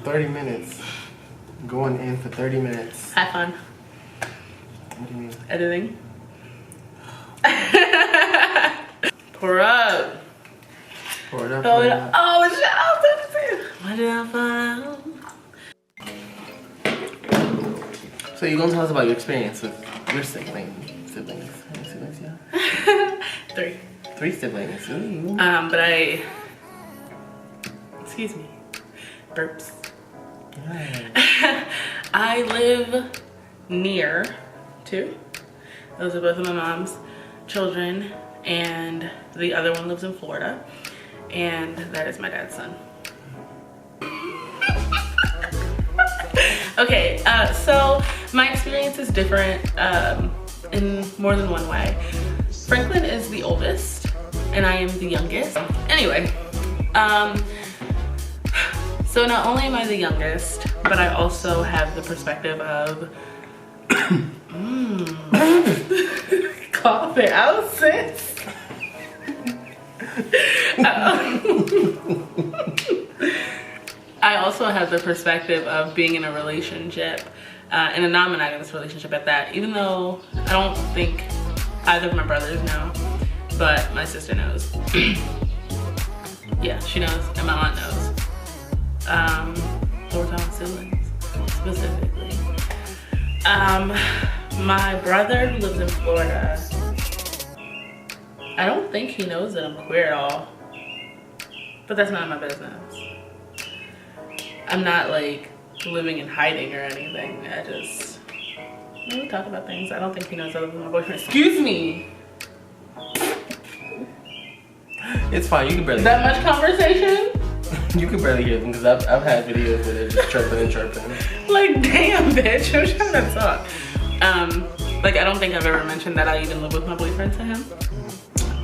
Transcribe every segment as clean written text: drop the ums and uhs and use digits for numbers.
30 minutes. Going in for 30 minutes. Have fun. What do you mean? Editing. Pour up. Pour it up. Throw it up. Oh, shout out to the What did I find? So you're gonna tell us about your experience with your siblings. How many siblings you have? 3. 3 siblings. Ooh. But excuse me, burps. Right. I live near to, those are both of my mom's children, and the other one lives in Florida, and that is my dad's son. Okay, so my experience is different in more than one way. Franklin is the oldest, and I am the youngest. Anyway, so not only am I the youngest, but I also have the perspective of cough it out, sis. I also have the perspective of being in a relationship, in a non-monogamous relationship at that, even though I don't think either of my brothers know, but my sister knows. Yeah, she knows, and my aunt knows. We're talking siblings, specifically. My brother who lives in Florida, I don't think he knows that I'm queer at all, but that's none of my business. I'm not like living in hiding or anything. We talk about things. I don't think he knows other than my boyfriend. Excuse me. It's fine. You can barely. That much conversation? You can barely hear them because I've had videos where they're just chirping and chirping. Like, damn, bitch, I'm trying to talk. Like, I don't think I've ever mentioned that I even live with my boyfriend to him.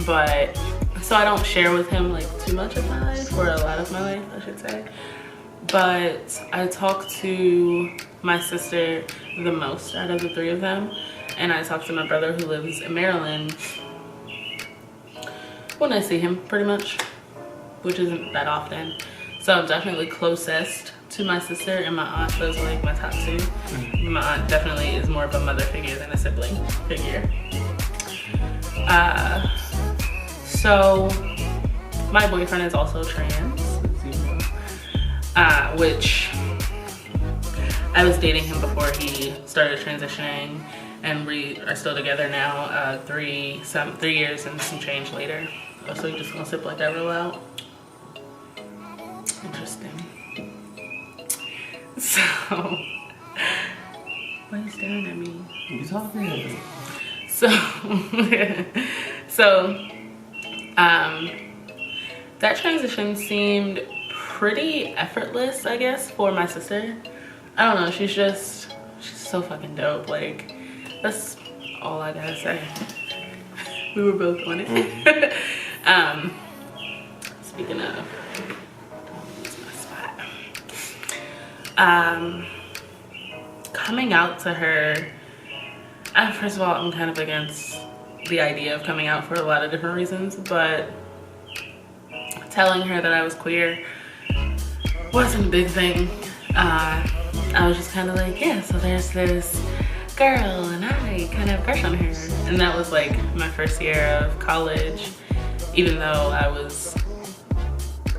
But, so I don't share with him like too much of my life, or a lot of my life, I should say. But I talk to my sister the most out of the 3 of them. And I talk to my brother who lives in Maryland when I see him, pretty much, which isn't that often. So I'm definitely closest to my sister, and my aunt. Those are like my top 2. My aunt definitely is more of a mother figure than a sibling figure. So my boyfriend is also trans, which I was dating him before he started transitioning, and we are still together now, 3 years and some change later. So you just gonna sip like that real out? Interesting. So, why are you staring at me? You talking? So, that transition seemed pretty effortless, I guess, for my sister. I don't know, she's so fucking dope. Like, that's all I gotta say. We were both on it. Speaking of, coming out to her, first of all, I'm kind of against the idea of coming out for a lot of different reasons, but telling her that I was queer wasn't a big thing. I was just kind of like, yeah, so there's this girl and I kind of have a crush on her. And that was like my first year of college, even though I was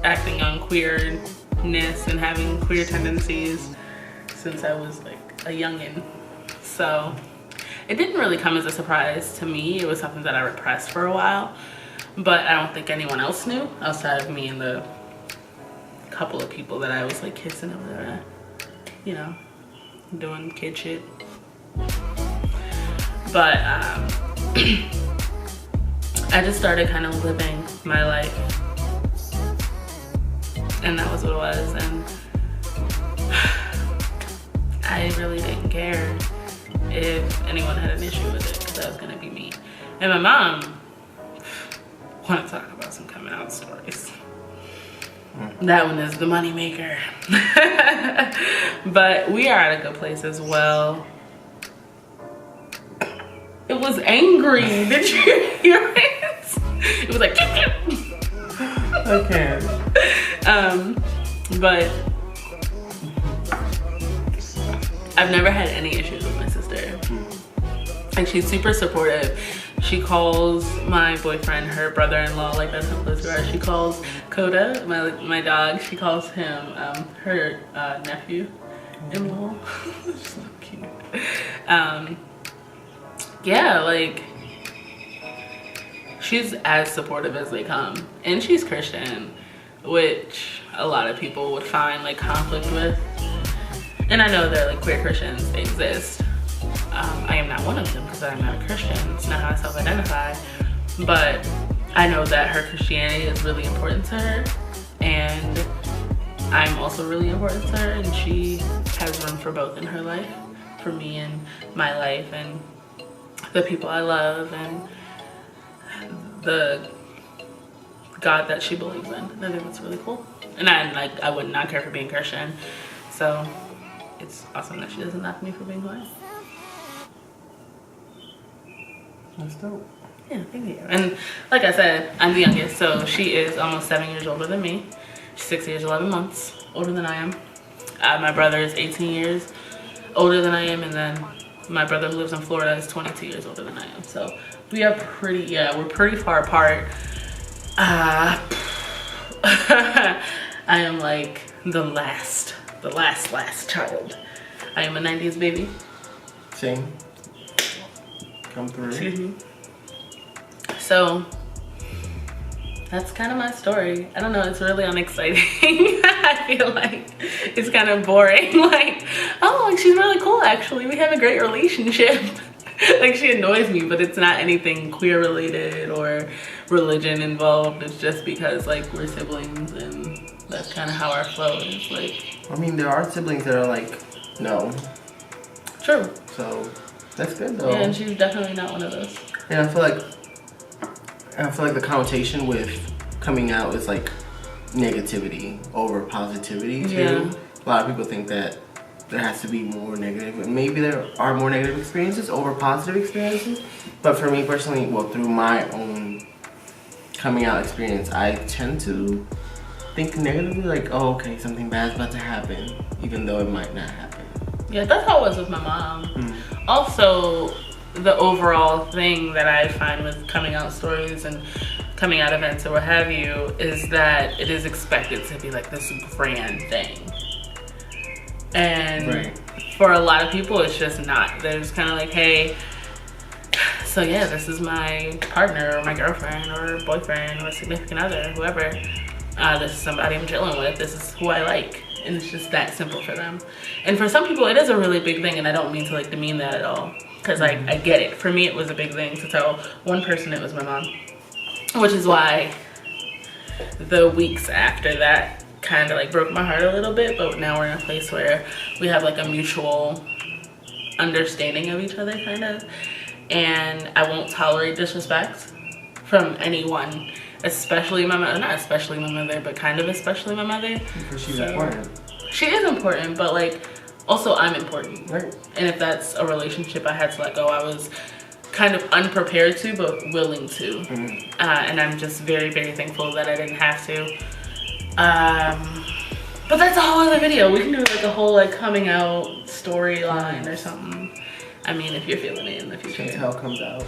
acting on queerness and having queer tendencies since I was like a youngin'. So it didn't really come as a surprise to me. It was something that I repressed for a while, but I don't think anyone else knew outside of me and the couple of people that I was like kissing over there, you know, doing kid shit. But I just started kind of living my life, and that was what it was. And I really didn't care if anyone had an issue with it, because that was gonna be me. And my mom wanted to talk about some coming out stories. That one is the money maker. But we are at a good place as well. It was angry. Did you hear it? It was like I can't. But I've never had any issues with my sister. And she's super supportive. She calls my boyfriend her brother-in-law, like that's how close we are. She calls Coda, my dog, she calls him her nephew-in-law. So cute. Yeah, like she's as supportive as they come. And she's Christian, which a lot of people would find like conflict with. And I know that like queer Christians exist. I am not one of them because I'm not a Christian. It's not how I self-identify. But I know that her Christianity is really important to her. And I'm also really important to her. And she has room for both in her life. For me and my life and the people I love and the God that she believes in. And I think that's really cool. And I would not care for being Christian. So it's awesome that she doesn't knock me for being white. That's dope. Yeah, thank you. And like I said, I'm the youngest, so she is almost 7 years older than me. She's 6 years, 11 months older than I am. My brother is 18 years older than I am, and then my brother who lives in Florida is 22 years older than I am. So we are we're pretty far apart. I am like the last child. I am a 90s baby. Same. Come through. Excuse me. So that's kind of my story. I don't know, it's really unexciting. I feel like it's kind of boring. Like, oh, like she's really cool actually. We have a great relationship. Like she annoys me, but it's not anything queer related or religion involved. It's just because like we're siblings and that's kind of how our flow is. Like, I mean, there are siblings that are like, no. True. So that's good though. Yeah, and she's definitely not one of those. And I feel like the connotation with coming out is like negativity over positivity too. Yeah. A lot of people think that there has to be more negative, and maybe there are more negative experiences over positive experiences. But for me personally, well, through my own coming out experience, I tend to think negatively, like, oh, okay, something bad's about to happen, even though it might not happen. Yeah, that's how it was with my mom. Also, the overall thing that I find with coming out stories and coming out events or what have you is that it is expected to be like this grand thing. And for a lot of people, it's just not. They're just kind of like, hey, so yeah, this is my partner or my girlfriend or boyfriend or significant other, whoever. This is somebody I'm chilling with. This is who I like. And it's just that simple for them. And for some people, it is a really big thing. And I don't mean to like demean that at all. Because I get it. For me, it was a big thing to tell one person it was my mom. Which is why the weeks after that kind of like broke my heart a little bit. But now we're in a place where we have like a mutual understanding of each other kind of. And I won't tolerate disrespect from anyone. Especially my mother, not especially my mother, but kind of especially my mother. Because she's important. She is important, but like, also I'm important. Right. And if that's a relationship I had to let go, I was kind of unprepared to, but willing to. And I'm just very, very thankful that I didn't have to. But that's a whole other video. We can do like a whole like coming out storyline or something. I mean, if you're feeling it in the future. Until it comes out.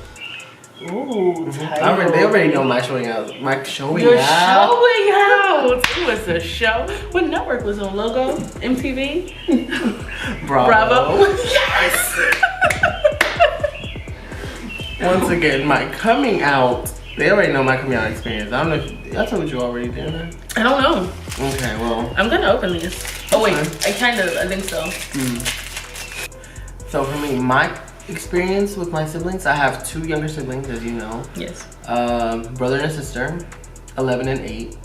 Ooh, they already know my showing out. My showing You're out. showing out. It was a show. What network was on? Logo? MTV? Bravo. Yes. Once again, my coming out. They already know my coming out experience. I don't know if I told you already, didn't I? I don't know. Okay, well. I'm gonna open these. Oh wait, I think so. So for me, my experience with my siblings, I have 2 younger siblings, as you know. Yes. Brother and a sister, 11 and 8.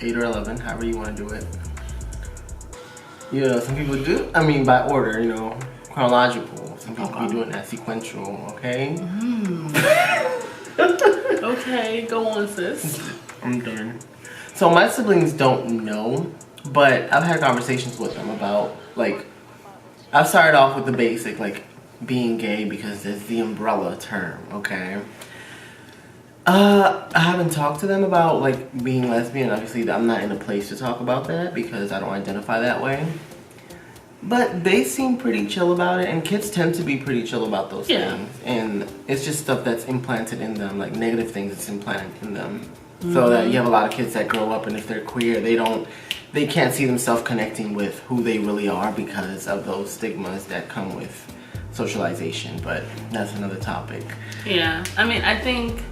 8 or 11, however you want to do it. You know, some people do, I mean by order, you know, chronological. Some people be doing that sequential, okay? Okay, go on, sis. I'm done. So my siblings don't know, but I've had conversations with them about, like, I've started off with the basic, like, being gay because it's the umbrella term, okay? I haven't talked to them about like being lesbian. Obviously, I'm not in a place to talk about that because I don't identify that way. But they seem pretty chill about it, and kids tend to be pretty chill about those things. And it's just stuff that's implanted in them, like negative things that's implanted in them. So that you have a lot of kids that grow up, and if they're queer, they can't see themselves connecting with who they really are because of those stigmas that come with socialization. But that's another topic. Yeah, I mean, I think,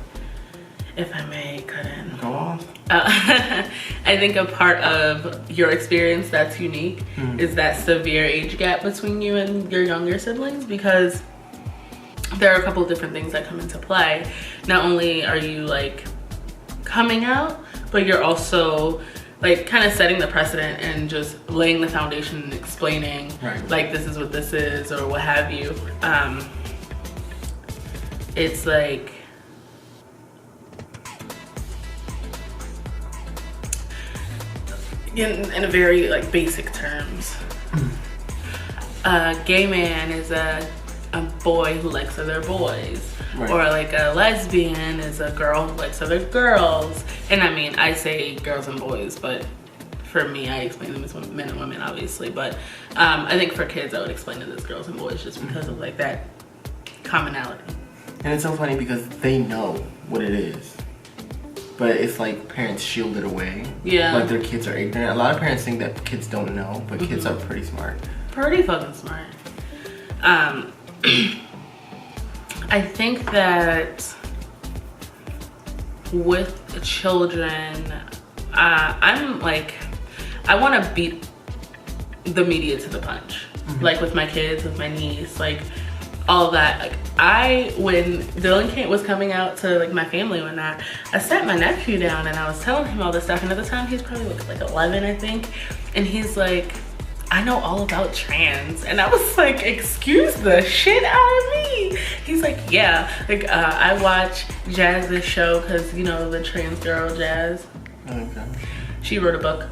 if I may cut in. Go off. I think a part of your experience that's unique is that severe age gap between you and your younger siblings, because there are a couple of different things that come into play. Not only are you like coming out, but you're also like kind of setting the precedent and just laying the foundation and explaining like this is what this is or what have you. It's like, in a very like basic terms, a gay man is a boy who likes other boys, or like a lesbian is a girl who likes other girls. And I mean, I say girls and boys, but for me, I explain them as men and women, obviously. But I think for kids, I would explain it as girls and boys just because of like that commonality. And it's so funny because they know what it is, but it's like parents shield it away. Yeah. Like their kids are ignorant. A lot of parents think that kids don't know, but kids are pretty smart. Pretty fucking smart. I think that with children, I'm like, I want to beat the media to the punch. Like with my kids, with my niece, like all of that. Like when Dylan was coming out to like my family and that, I sat my nephew down and I was telling him all this stuff. And at the time he's probably like 11, I think. And he's like, I know all about trans. And I was like, excuse the shit out of me. He's like, yeah. Like I watch Jazz's show because, you know, the trans girl Jazz. Okay. She wrote a book.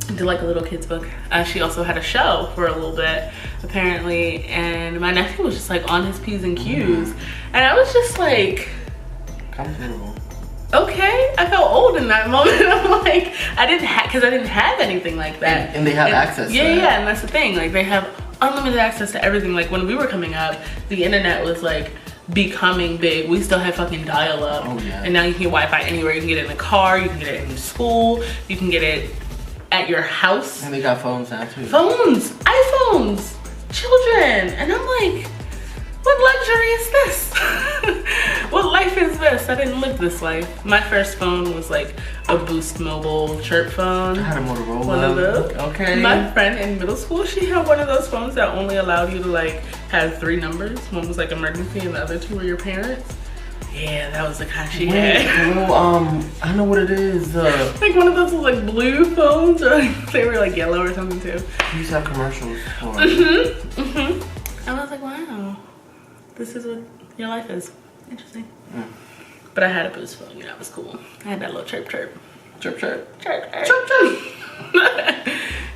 Did like a little kid's book. She also had a show for a little bit, apparently. And my nephew was just like on his P's and Q's. And I was just like, comfortable. Okay, I felt old in that moment. I'm like, because I didn't have anything like that. And they have access to that. Yeah, and that's the thing. Like they have unlimited access to everything. Like when we were coming up, the internet was like becoming big. We still had fucking dial-up. Oh, yeah. And now you can get Wi-Fi anywhere. You can get it in the car, you can get it in school, you can get it at your house. And they got phones now too. Phones, iPhones, children. And I'm like, what luxury is this? What life is this? I didn't live this life. My first phone was like a Boost Mobile chirp phone. I had a Motorola. One of those. Okay. My friend in middle school, she had one of those phones that only allowed you to like have 3 numbers. One was like emergency and the other 2 were your parents. Yeah, that was the kind she had. Little, I know what it is. Like one of those like blue phones, or like, they were like yellow or something too. You used to have commercials for And I was like, wow, this is what your life is. Interesting. But I had a Boost phone, you know, it was cool. I had that little chirp chirp. Chirp chirp. Chirp chirp. Chirp chirp.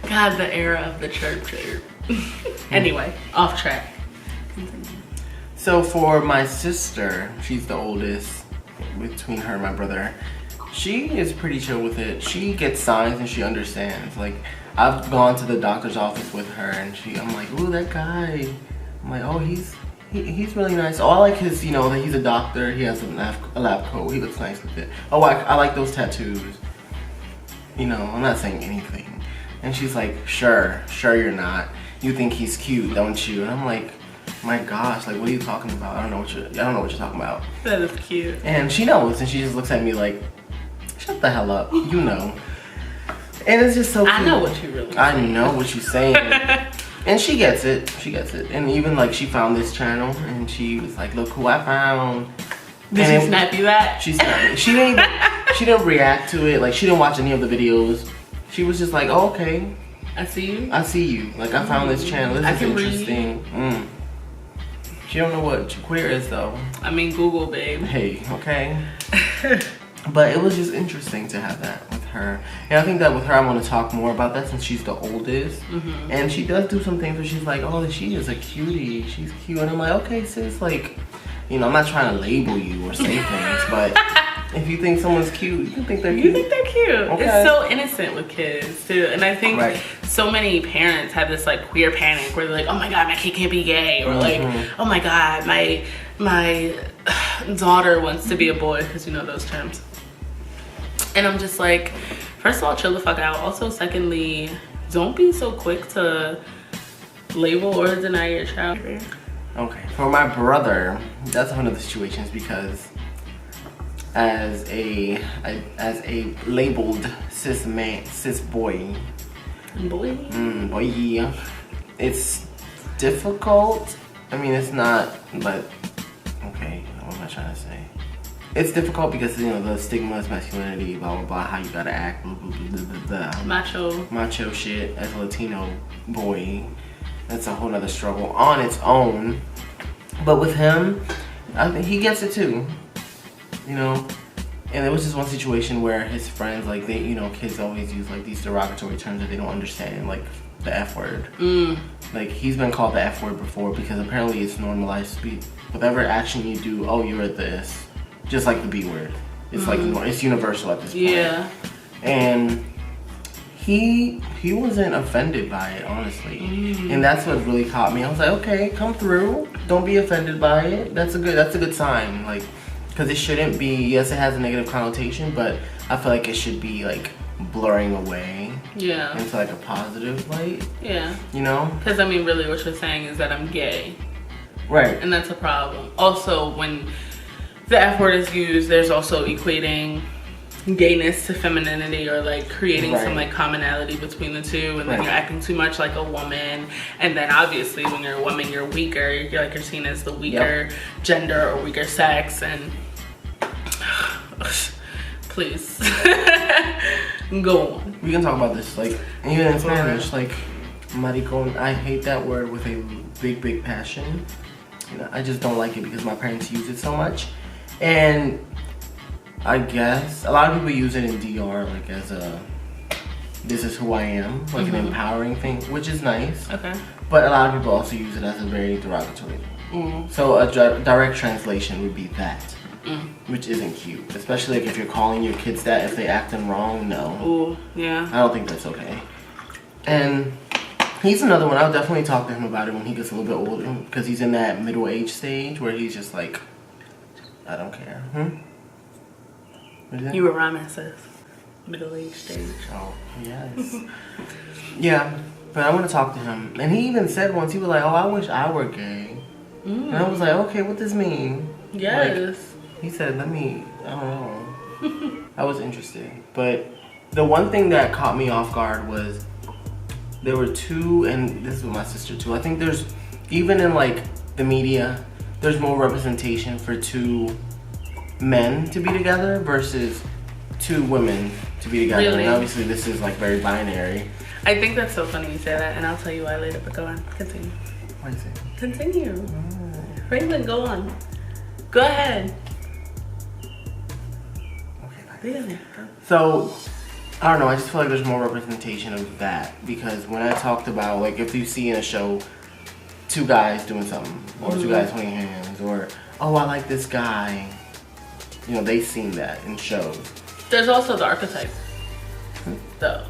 God, the era of the chirp chirp. Anyway, off track. Continue. So for my sister, she's the oldest between her and my brother. She is pretty chill with it. She gets signs and she understands. Like I've gone to the doctor's office with her and I'm like, ooh, that guy. I'm like, oh, he's really nice. Oh, I like his, you know, that he's a doctor. He has a lab coat. He looks nice with it. Oh, I like those tattoos. You know, I'm not saying anything. And she's like, sure you're not. You think he's cute, don't you? And I'm like, my gosh, like what are you talking about? I don't know what you're talking about. That is cute. And she knows, and she just looks at me like, shut the hell up, you know. And it's just so cute. I know what you really saying. I know what you're saying. And she gets it. And even like she found this channel and she was like, look who I found. Did she snap you that? She snapped me. She didn't react to it. Like she didn't watch any of the videos. She was just like, oh, okay. I see you. I see you. Like I found this channel. This is interesting. She don't know what queer is though. I mean, Google, babe. Hey, okay. But it was just interesting to have that with her. And I think that with her, I want to talk more about that since she's the oldest. And she does do some things where she's like, oh, she is a cutie. She's cute. And I'm like, okay, sis, like, you know, I'm not trying to label you or say things, but If you think someone's cute, you can think they're cute. You think they're cute. Okay. It's so innocent with kids too. And I think Right. so many parents have this like queer panic where they're like, oh my God, my kid can't be gay. Or like, oh my God, my daughter wants to be a boy, because you know those terms. And I'm just like, first of all, chill the fuck out. Also, secondly, don't be so quick to label or deny your child. Okay, for my brother, that's one of the situations, because as a labeled cis boy, boy, it's difficult. I mean, it's not, but okay, what am I trying to say? It's difficult because, you know, the stigma is masculinity, blah blah blah, how you gotta act, blah blah blah blah blah. Macho shit as a Latino boy. That's a whole nother struggle on its own. But with him, I think he gets it too. You know? And there was just one situation where his friends, like, they, you know, kids always use like these derogatory terms that they don't understand, like the F word. Like, he's been called the F word before because apparently it's normalized to speak. Whatever action you do, oh, you're this. Just like the B word. It's like, it's universal at this point. Yeah. And he wasn't offended by it, honestly. And that's what really caught me. I was like, okay, come through. Don't be offended by it. That's a good sign. Like, because it shouldn't be, yes, it has a negative connotation, but I feel like it should be like blurring away. Yeah. Into like a positive light. Yeah. You know? Because I mean, really what you're saying is that I'm gay. Right. And that's a problem. Also, when the F word is used, there's also equating gayness to femininity, or like creating some like commonality between the two, and then you're acting too much like a woman, and then obviously when you're a woman you're weaker, you're seen as the weaker gender or weaker sex, and please go on. We can talk about this, like, even in Spanish, like maricon. I hate that word with a big passion. You know, I just don't like it because my parents use it so much. And I guess a lot of people use it in DR like as a, this is who I am, like an empowering thing, which is nice. Okay. But a lot of people also use it as a very derogatory thing. So a direct translation would be that, which isn't cute. Especially like if you're calling your kids that if they acting wrong, no. Ooh, yeah. I don't think that's okay. And he's another one. I'll definitely talk to him about it when he gets a little bit older, because he's in that middle age stage where he's just like, I don't care. You were rhyming, sis. Middle age stage. Oh, yes. Yeah, but I want to talk to him. And he even said once, he was like, oh, I wish I were gay. And I was like, okay, what does this mean? Yes. Like, he said, I don't know. I was interested. But the one thing that caught me off guard was there were two, and this is with my sister too, I think there's, even in like the media, there's more representation for two men to be together versus two women to be together. Really? And obviously this is like very binary. I think that's so funny you say that, and I'll tell you why later, but go on. Continue. What is it? Continue. Raven, go on. Go ahead. Okay, so, I don't know, I just feel like there's more representation of that, because when I talked about, like, if you see in a show two guys doing something, or two guys holding hands, or, oh, I like this guy, you know, they've seen that in shows. There's also the archetype, though,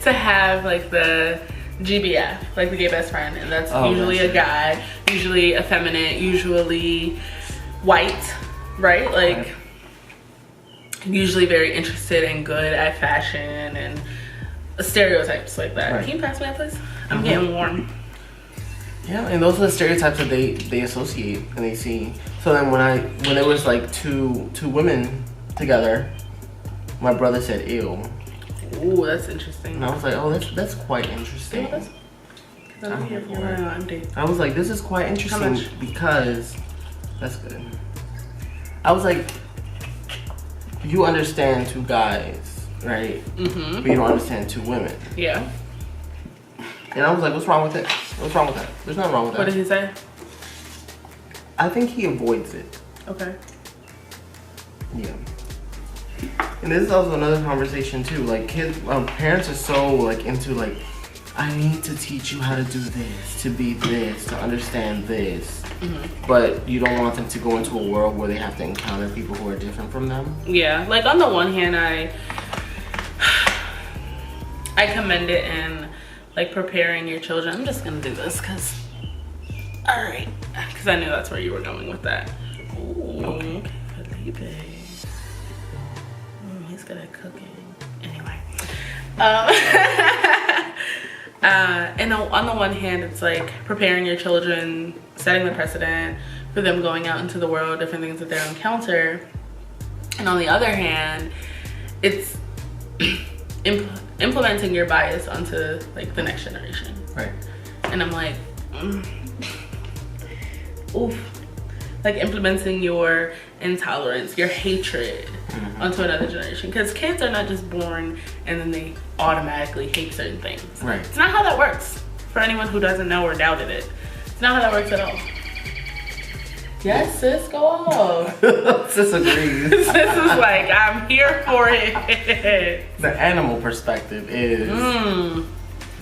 to have like the GBF, like the gay best friend, and that's usually a guy, usually effeminate, usually white, right? Like usually very interested and good at fashion and stereotypes like that. Can you pass me that, please? I'm getting warm. Yeah, and those are the stereotypes that they associate and they see. So then when there was like two women together, my brother said, ew. Ooh, that's interesting. And I was like, oh, that's quite interesting. I'm here for it. I was like, this is quite interesting because, that's good. I was like, you understand two guys, right? But you don't understand two women. Yeah. And I was like, what's wrong with it? What's wrong with that? There's nothing wrong with that. What did he say? I think he avoids it. Okay. Yeah. And this is also another conversation too. Like parents are so like into like, I need to teach you how to do this, to be this, to understand this. but you don't want them to go into a world where they have to encounter people who are different from them. Yeah, like on the one hand, I commend it in like preparing your children. I'm just gonna do this because, all right, because I knew that's where you were going with that. Ooh, okay. Felipe. He's good at cooking. Anyway, and on the one hand, it's like preparing your children, setting the precedent for them going out into the world, different things that they'll encounter. And on the other hand, it's implementing your bias onto like the next generation. Right. And I'm like, oof. Like implementing your intolerance, your hatred onto another generation. Because kids are not just born and then they automatically hate certain things. Right. It's not how that works. For anyone who doesn't know or doubted it, it's not how that works at all. Yes, sis, go off. Sis agrees. Sis is like, I'm here for it. The animal perspective is,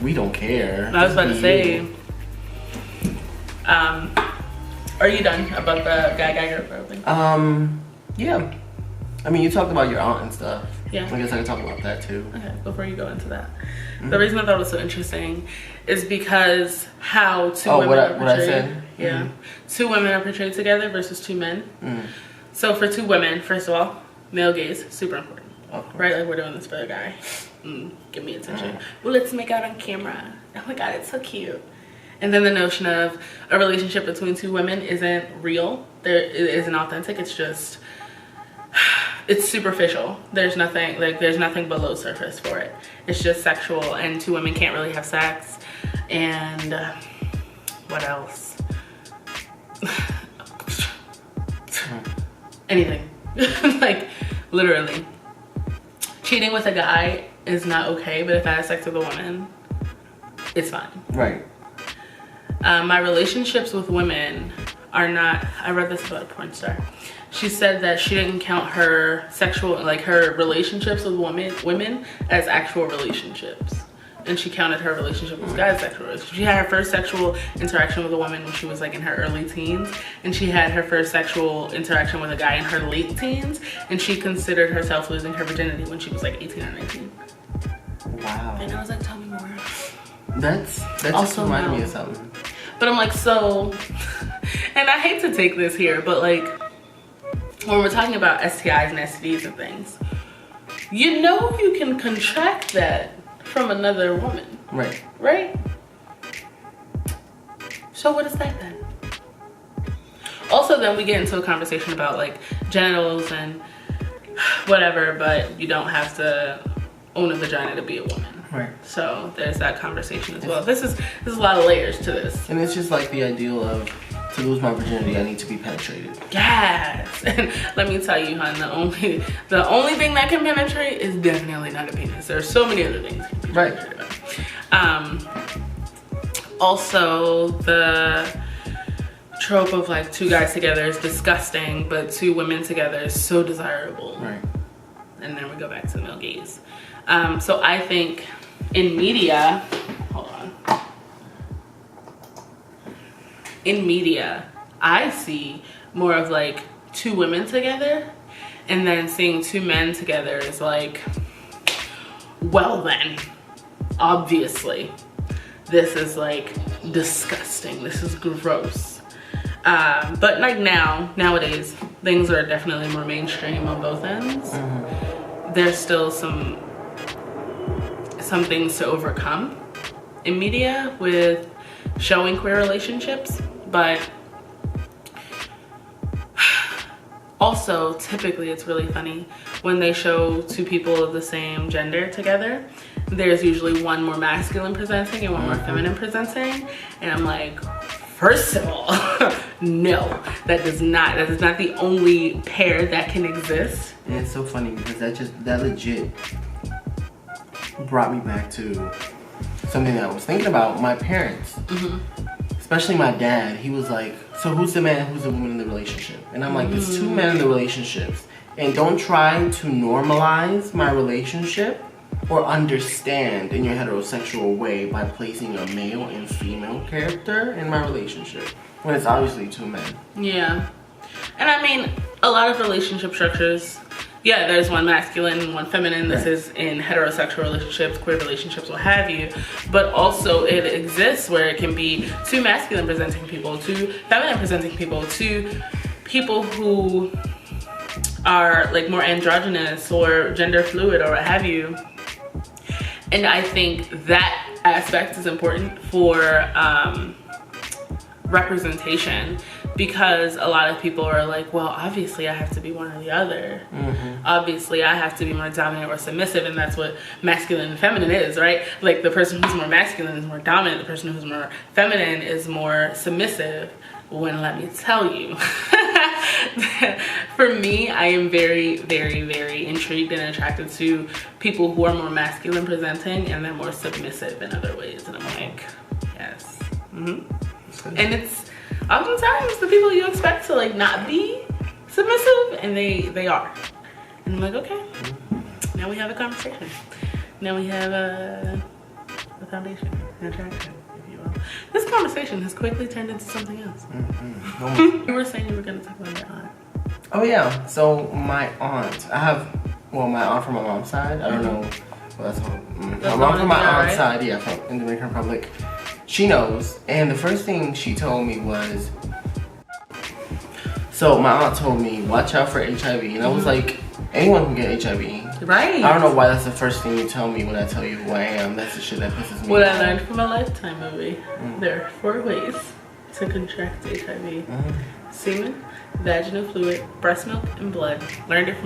we don't care. I was about to say, are you done about the guy girl thing? Yeah. I mean, you talked about your aunt and stuff. Yeah. I guess I can talk about that too. Okay, before you go into that. The reason I thought it was so interesting is because how two women are portrayed. What I said? Yeah. 2 women are portrayed together versus 2 men. So for 2 women, first of all, male gaze, super important. Right? Like we're doing this for the guy. Give me attention. Well, let's make out on camera. Oh my God, it's so cute. And then the notion of a relationship between 2 women isn't real. It isn't authentic. It's just, it's superficial. There's nothing below surface for it. It's just sexual, and 2 women can't really have sex. And what else? Anything. Like literally. Cheating with a guy is not okay, but if I have sex with a woman, it's fine. Right. My relationships with women are not, I read this about a porn star. She said that she didn't count her sexual, like her relationships with women as actual relationships. And she counted her relationship with guys sexual relationship. She had her first sexual interaction with a woman when she was like in her early teens. And she had her first sexual interaction with a guy in her late teens. And she considered herself losing her virginity when she was like 18 or 19. Wow. And I was like, tell me more. That just reminded me of something. But I'm like, so, and I hate to take this here, but like, when we're talking about STIs and STDs and things, you know you can contract that from another woman. Right. Right? So what is that then? Also, then we get into a conversation about like genitals and whatever, but you don't have to own a vagina to be a woman. Right. So there's that conversation as well. This is a lot of layers to this. And it's just like the ideal of, to lose my virginity, I need to be penetrated. Yes. And let me tell you, hon, the only thing that can penetrate is definitely not a penis. There are so many other things that can be penetrated by. Also, the trope of like 2 guys together is disgusting, but 2 women together is so desirable. Right. And then we go back to the male gaze. So I think in media, hold on. In media, I see more of like 2 women together, and then seeing 2 men together is like, well then, obviously, this is like disgusting. This is gross. But like nowadays, things are definitely more mainstream on both ends. There's still some things to overcome in media with showing queer relationships, but also typically it's really funny when they show 2 people of the same gender together. There's usually one more masculine presenting and one more feminine presenting, and I'm like, first of all, no, that is not the only pair that can exist. And it's so funny because that legit brought me back to something that I was thinking about. My parents, especially my dad, he was like, so who's the man, who's the woman in the relationship? And I'm like, there's 2 men in the relationships, and don't try to normalize my relationship or understand in your heterosexual way by placing a male and female character in my relationship. when it's obviously two men. Yeah. And I mean, a lot of relationship structures, yeah, there's one masculine and one feminine. This is in heterosexual relationships, queer relationships, what have you. But also it exists where it can be two masculine presenting people, two feminine presenting people, two people who are like more androgynous or gender fluid or what have you. And I think that aspect is important for representation, because a lot of people are like, well, obviously I have to be one or the other. Obviously I have to be more dominant or submissive, and that's what masculine and feminine is, right? Like the person who's more masculine is more dominant, the person who's more feminine is more submissive. When let me tell you, for me, I am very, very, very intrigued and attracted to people who are more masculine presenting and they're more submissive in other ways. And I'm like, yes. And it's oftentimes the people you expect to like not be submissive, and they are. And I'm like, okay, now we have a conversation. Now we have a foundation, an attraction. This conversation has quickly turned into something else. You were saying you were going to talk about your aunt. Oh yeah, so my aunt, I have, well, my aunt from my mom's side, I don't know, well, that's all, my mom from my aunt's side, yeah, from in the Dominican Republic, she knows, and the first thing she told me was, so my aunt told me, watch out for HIV, and I was like, anyone can get HIV. Right. I don't know why that's the first thing you tell me when I tell you who I am. That's the shit that pisses me off. What I learned from a Lifetime movie. There are 4 ways to contract HIV. Semen, vaginal fluid, breast milk, and blood. Learned it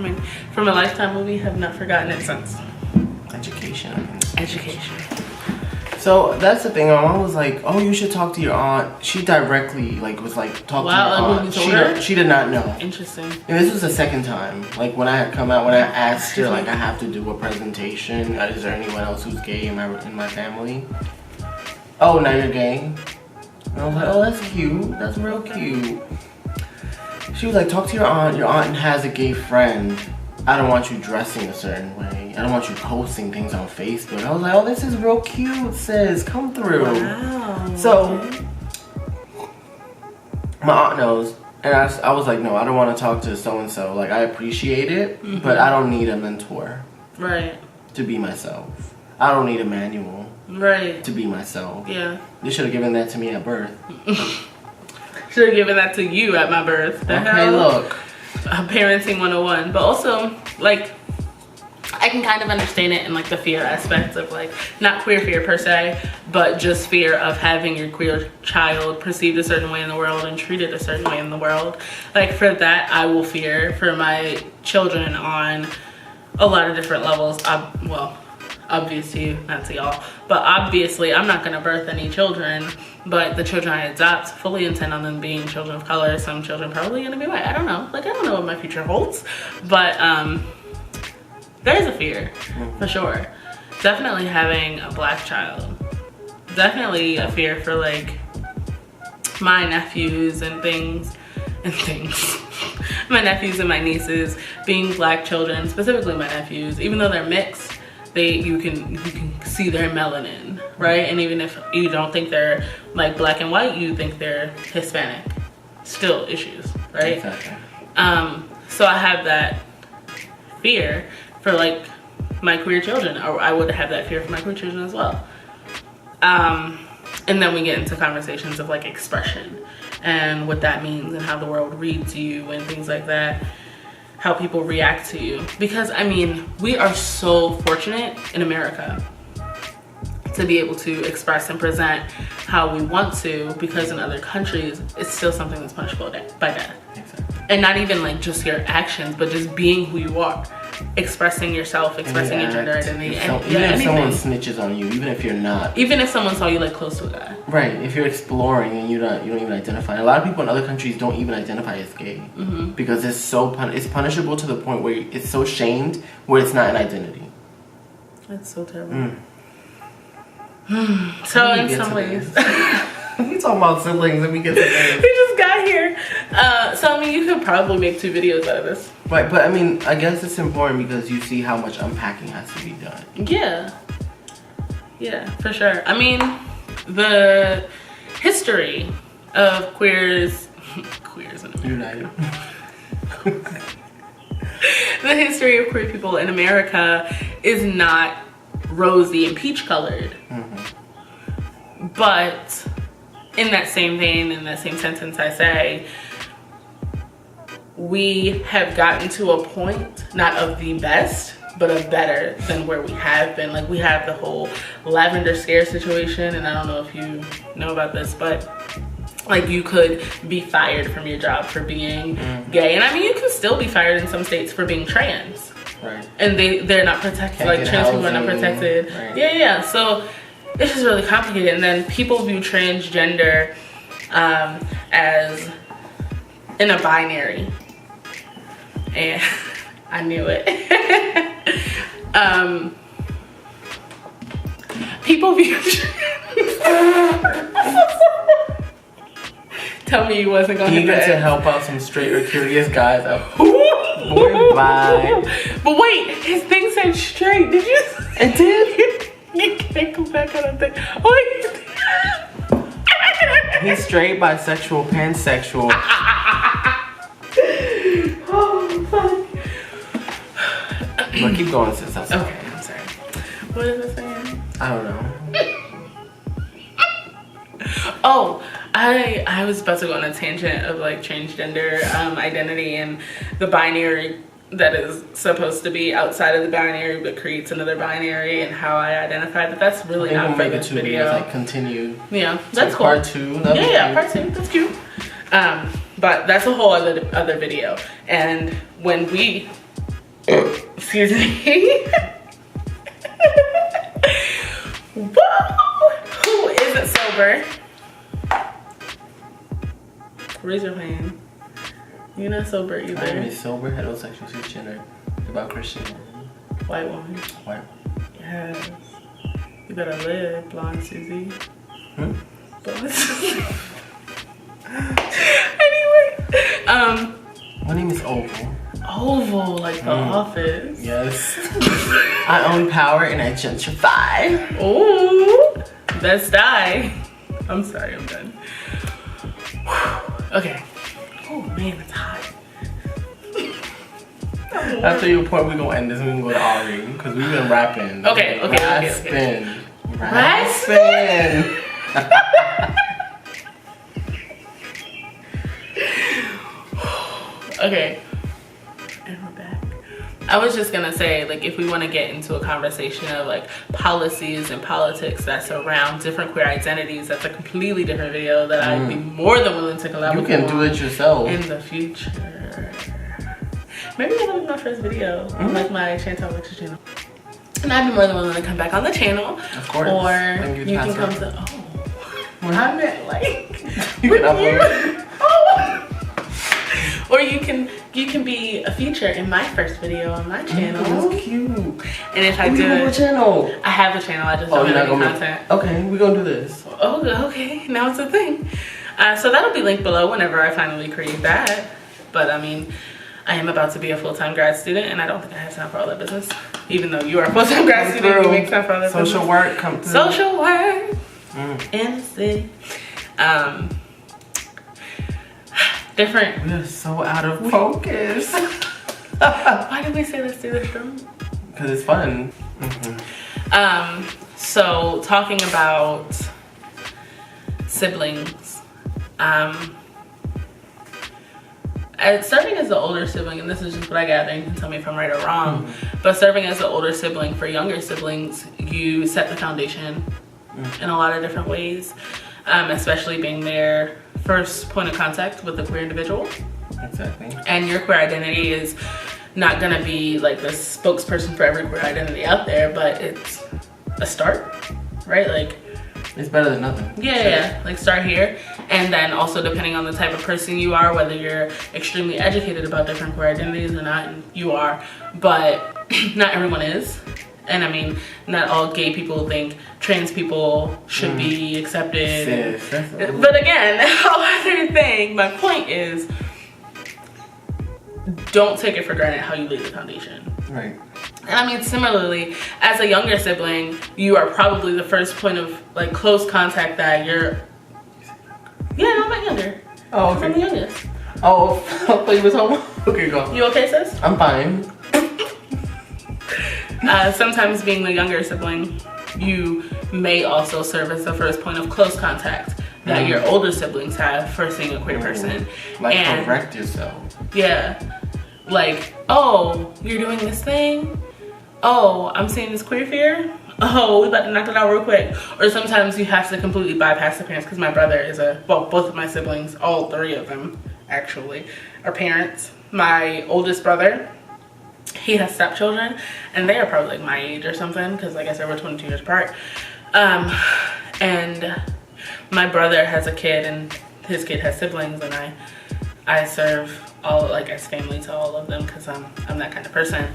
from a Lifetime movie. Have not forgotten it since. Education. Education. So that's the thing. My mom was like, "Oh, you should talk to your aunt." She directly was like, "Talk to your aunt." Told her? She did not know. Interesting. And this was the second time. Like when I had come out, when I asked her, like, I have to do a presentation. Is there anyone else who's gay in my family? Oh, now you're gay. And I was like, oh, that's cute. That's real cute. She was like, talk to your aunt. Your aunt has a gay friend. I don't want you dressing a certain way. I don't want you posting things on Facebook. I was like, oh, this is real cute, sis. Come through. Wow. So, my aunt knows. And I was like, no, I don't want to talk to so-and-so. Like, I appreciate it, but I don't need a mentor. Right. To be myself. I don't need a manual. Right. To be myself. Yeah. They should have given that to me at birth. Should have given that to you at my birth. The okay, hell? look. Parenting 101. But also, like, I can kind of understand it in like the fear aspects of like, not queer fear per se, but just fear of having your queer child perceived a certain way in the world and treated a certain way in the world. Like for that, I will fear for my children on a lot of different levels. Well, obvious to you, not to y'all, but obviously I'm not gonna birth any children, but the children I adopt, fully intend on them being children of color. Some children probably gonna be white. I don't know. Like, I don't know what my future holds, but there's a fear, for sure. Definitely having a black child. Definitely a fear for like my nephews and things. My nephews and my nieces being black children, specifically my nephews, even though they're mixed, you can see their melanin, right? And even if you don't think they're like black and white, you think they're Hispanic. Still issues, right? Exactly. So I have that fear for like my queer children, or I would have that fear for my queer children as well. And then we get into conversations of like expression and what that means and how the world reads you and things like that, how people react to you. Because I mean, we are so fortunate in America to be able to express and present how we want to, because in other countries, it's still something that's punishable by death. Exactly. And not even like just your actions, but just being who you are. Expressing yourself, expressing your gender identity, even if someone snitches on you, even if you're not, even if someone saw you like close to a guy, right? If you're exploring and you don't even identify. A lot of people in other countries don't even identify as gay because it's so it's punishable to the point where it's so shamed where it's not an identity. That's so terrible. So in some ways. We talking about siblings and we get to this. We just got here. So I mean, you could probably make 2 videos out of this. Right, but I mean, I guess it's important because you see how much unpacking has to be done. Yeah. Yeah, for sure. I mean, the history of queers United. the history of queer people in America is not rosy and peach colored. But in that same vein, in that same sentence, I say we have gotten to a point, not of the best, but of better than where we have been. Like, we have the whole lavender scare situation, and I don't know if you know about this, but like, you could be fired from your job for being gay. And I mean, you can still be fired in some states for being trans. Right. And they're not protected. Like, trans people are not protected. Right. Yeah. So it's just really complicated. And then people view transgender as in a binary. And I knew it. People view Tell me you wasn't gonna. You get to help out some straight or curious guys out. Boy, bye. But wait, his thing said straight. Did you? It did. You can't go back on that thing. Oh, he's straight, bisexual, pansexual. Oh, fuck. But keep going, sis. Okay, I'm sorry. What is it saying? I don't know. Oh, I was about to go on a tangent of like transgender identity and the binary that is supposed to be outside of the binary but creates another binary and how I identify, but that's really not for this video. Like continue. Yeah, that's cool. Part 2. Yeah, part 2. That's cute. But that's a whole other video. And when we, excuse me. Whoa! Who isn't sober? Raise your hand. You're not sober either. I am a sober, heterosexual, cisgender, about Christianity. White woman. White. Yes. You better live, blonde Susie. Blonde Susie. Anyway, my name is Oval. Oval, like the office. Yes. I own power and I gentrify. Ooh, best die. I'm sorry, I'm done. Okay. Oh man, it's hot. After your point, we're gonna end this and we can go to Ari because we've been rapping. Okay. Raspin. Okay. And we're back. I was just gonna say, like, if we want to get into a conversation of like policies and politics that surround different queer identities, that's a completely different video that I'd be more than willing to collaborate. You can do it yourself in the future. Maybe that'll be my first video on like my Chantal Lecture channel, and I'd be more than willing to come back on the channel. Of course. Or you can come to. Oh, I meant like you can upload. Or you can be a feature in my first video on my channel. That's cute. And if I do have a channel. I have a channel. I just don't have any content. Okay, we're gonna do this. Oh, okay. Now it's a thing. So that'll be linked below whenever I finally create that. But I mean, I am about to be a full-time grad student, and I don't think I have time for all that business. Even though you are a full-time grad student, you make time for all that social business. Work, come through. Social work in the city. Different. We're so out of focus. Why did we say let's do this room? Because it's fun. So talking about siblings. Serving as the older sibling, and this is just what I gather, you can tell me if I'm right or wrong, but serving as the older sibling for younger siblings, you set the foundation in a lot of different ways, especially being their first point of contact with a queer individual. Exactly. And your queer identity is not gonna be like the spokesperson for every queer identity out there, but it's a start, right? Like, it's better than nothing. Yeah, like start here. And then also depending on the type of person you are, whether you're extremely educated about different queer identities or not, you are, but not everyone is. And I mean, not all gay people think trans people should be accepted. But again, another thing, my point is, don't take it for granted how you lay the foundation. Right. And I mean, similarly, as a younger sibling, you are probably the first point of like close contact that you're. Yeah, younger. Oh, okay. I'm the youngest. Oh, I thought you was home. Okay, go. You okay, sis? I'm fine. Sometimes being the younger sibling, you may also serve as the first point of close contact that your older siblings have for seeing a queer person. Like, correct yourself. Yeah. Like, oh, you're doing this thing? Oh, I'm seeing this queer fear? Oh, we about to knock it out real quick. Or sometimes you have to completely bypass the parents, because my brother is both of my siblings, all three of them actually, are parents. My oldest brother, he has stepchildren, and they are probably like my age or something, because like I said, we're 22 years apart. And my brother has a kid, and his kid has siblings, and I serve all, like, as family to all of them, because I'm that kind of person.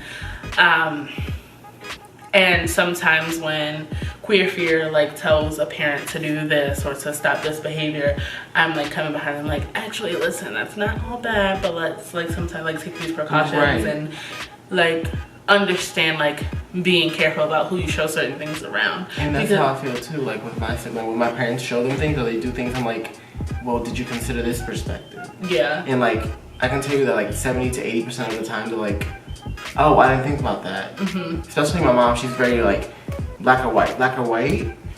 And sometimes when queer fear like tells a parent to do this or to stop this behavior, I'm like coming behind them like, actually listen, that's not all bad, but let's like sometimes like take these precautions and like understand like being careful about who you show certain things around. And that's how I feel too, like with my sibling, when my parents show them things or they do things, I'm like, well, did you consider this perspective? Yeah. And like, I can tell you that like 70 to 80% of the time they're like, oh, I didn't think about that. Especially my mom, she's very like black or white.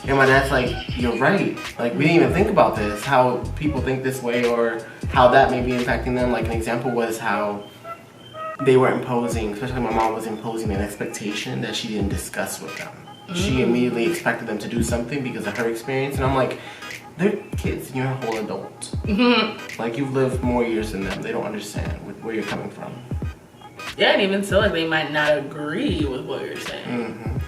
And my dad's like, you're right. Like, we didn't even think about this, how people think this way or how that may be impacting them. Like, an example was how they were imposing, especially my mom was imposing an expectation that she didn't discuss with them. She immediately expected them to do something because of her experience. And I'm like, they're kids and you're a whole adult. Like, you've lived more years than them. They don't understand where you're coming from. Yeah, and even still, like, they might not agree with what you're saying.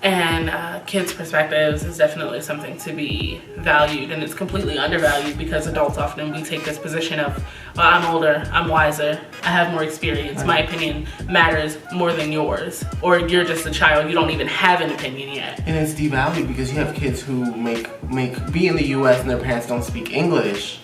And kids' perspectives is definitely something to be valued, and it's completely undervalued because adults often we take this position of, well, I'm older, I'm wiser, I have more experience, my opinion matters more than yours, or you're just a child, you don't even have an opinion yet. And it's devalued because you have kids who be in the U.S. and their parents don't speak English,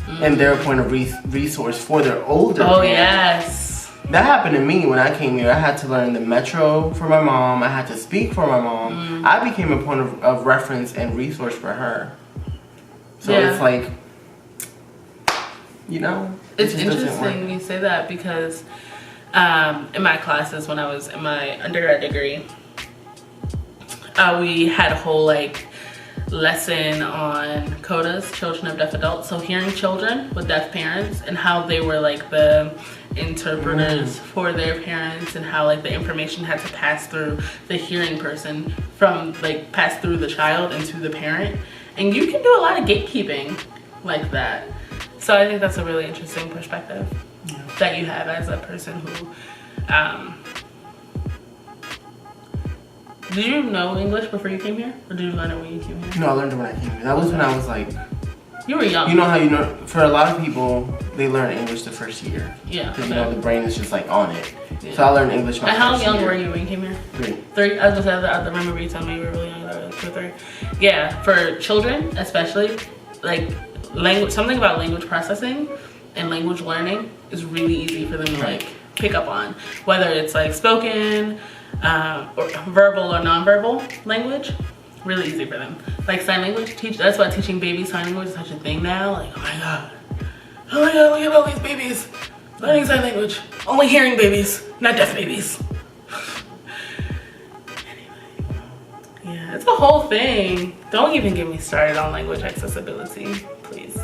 and they're a point of resource for their older parents. Yes. That happened to me when I came here. I had to learn the metro for my mom. I had to speak for my mom. I became a point of reference and resource for her. So it's like, you know, it's interesting you say that because in my classes when I was in my undergrad degree, we had a whole like lesson on CODAs, children of deaf adults. So hearing children with deaf parents and how they were like the interpreters for their parents and how like the information had to pass through the hearing person from like pass through the child into the parent. And you can do a lot of gatekeeping like that. So I think that's a really interesting perspective that you have as a person who did you know English before you came here? Or did you learn it when you came here? No, I learned it when I came here. That was when I was like... You were young. You know how for a lot of people, they learn English the first year. Yeah. Because you know, the brain is just like on it. Yeah. So I learned English my first year. And how young were you when you came here? 3. I was gonna say, I remember you telling me you were really young, 2 or 3. Yeah, for children especially, like language, something about language processing and language learning is really easy for them to like pick up on. Whether it's like spoken, or verbal or non-verbal language, really easy for them. Like sign language, that's why teaching babies sign language is such a thing now. Like, oh my god, look at all these babies learning sign language. Only hearing babies, not deaf babies. Anyway, yeah, it's a whole thing. Don't even get me started on language accessibility, please.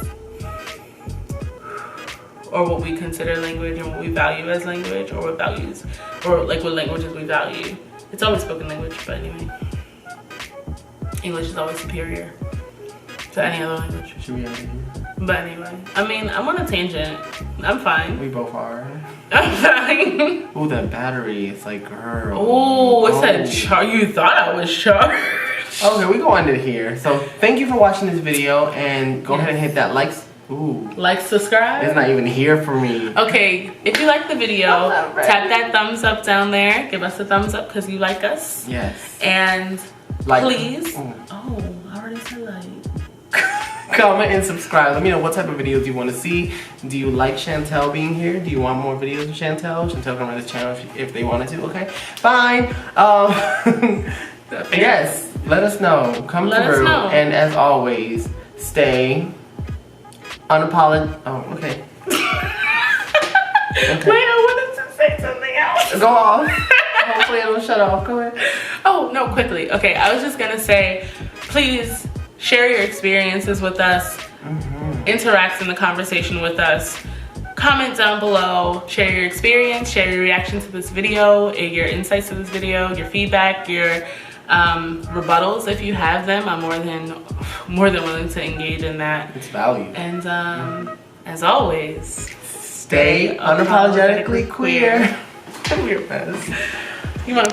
Or what we consider language and what we value as language, or what values, or like what languages we value. It's always spoken language, but anyway. English is always superior to any other language. Should we end it here? But anyway, I mean, I'm on a tangent. I'm fine. We both are. I'm fine. Oh, that battery. It's like, girl. Oh, it said charge. You thought I was charged. Okay, we go end it here. So thank you for watching this video, and go ahead and hit that like, subscribe. It's not even here for me. Okay, if you like the video, tap that thumbs up down there. Give us a thumbs up because you like us. Yes. And like, please. Oh, I already said like. Comment and subscribe. Let me know what type of videos you want to see. Do you like Chantel being here? Do you want more videos of Chantel? Chantel can run this channel if they wanted to. Okay, fine. Yes, let us know. Come through. And as always, stay unapologetic. Oh, okay. Okay. Wait, I wanted to say something else. Go off. Hopefully it'll shut off. Go ahead. Oh, no, quickly. Okay, I was just gonna say, please share your experiences with us. Interact in the conversation with us. Comment down below, share your experience, share your reaction to this video, your insights to this video, your feedback, your rebuttals if you have them. I'm more than willing to engage in that. It's value. And as always, stay unapologetically queer. Weird. You want to